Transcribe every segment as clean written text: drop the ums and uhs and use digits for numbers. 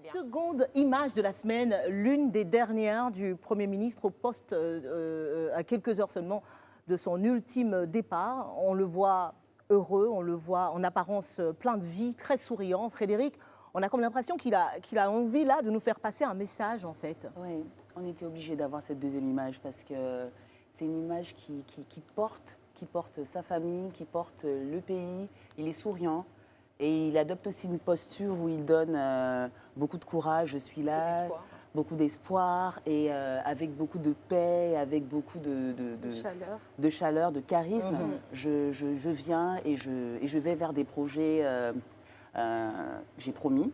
bien. Seconde image de la semaine, l'une des dernières du Premier ministre au poste à quelques heures seulement de son ultime départ. On le voit heureux, on le voit en apparence plein de vie, très souriant. Frédéric, on a comme l'impression qu'il a envie là de nous faire passer un message en fait. Oui, on était obligé d'avoir cette deuxième image parce que c'est une image qui porte sa famille, qui porte le pays. Il est souriant et il adopte aussi une posture où il donne beaucoup de courage. Je suis là, beaucoup d'espoir et avec beaucoup de paix, avec beaucoup de chaleur, de charisme. Je viens et je vais vers des projets. J'ai promis.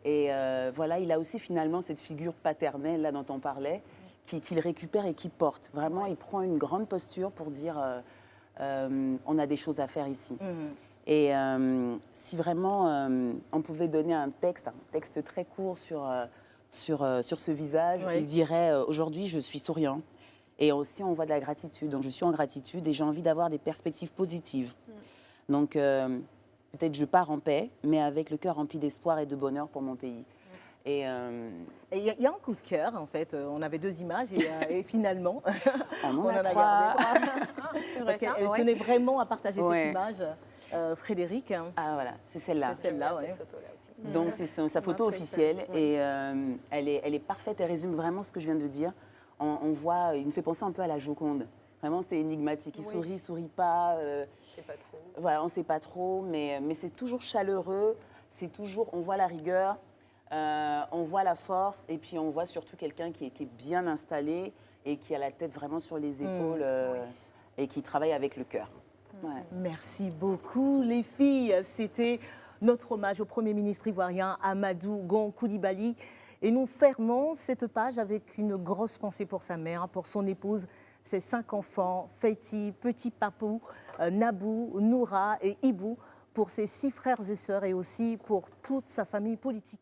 Et voilà, il a aussi finalement cette figure paternelle là dont on parlait, qu'il récupère et qu'il porte. Vraiment, il prend une grande posture pour dire on a des choses à faire ici. Et si vraiment on pouvait donner un texte très court sur ce visage, il dirait aujourd'hui je suis souriant. Et aussi on voit de la gratitude. Donc je suis en gratitude et j'ai envie d'avoir des perspectives positives. Donc peut-être je pars en paix, mais avec le cœur rempli d'espoir et de bonheur pour mon pays. Et il y a un coup de cœur, en fait. On avait deux images et finalement, on en a a trois. gardé trois. C'est vrai Parce ça. qu'elle tenait vraiment à partager cette image, Frédéric. Ah voilà, c'est celle-là. C'est celle-là, Cette ouais. photo-là aussi. Donc c'est sa photo officielle et elle est parfaite, elle résume vraiment ce que je viens de dire. On voit, il me fait penser un peu à la Joconde. Vraiment, c'est énigmatique. Il sourit pas. Je sais pas trop. Voilà, on ne sait pas trop, mais c'est toujours chaleureux. C'est toujours, on voit la rigueur, on voit la force, et puis on voit surtout quelqu'un qui est bien installé et qui a la tête vraiment sur les épaules et qui travaille avec le cœur. Ouais. Merci beaucoup, les filles. C'était notre hommage au Premier ministre ivoirien Amadou Gon Coulibaly. Et nous fermons cette page avec une grosse pensée pour sa mère, pour son épouse, ses 5 enfants, Feiti, Petit Papou, Nabou, Noura et Ibou, pour ses 6 frères et sœurs et aussi pour toute sa famille politique.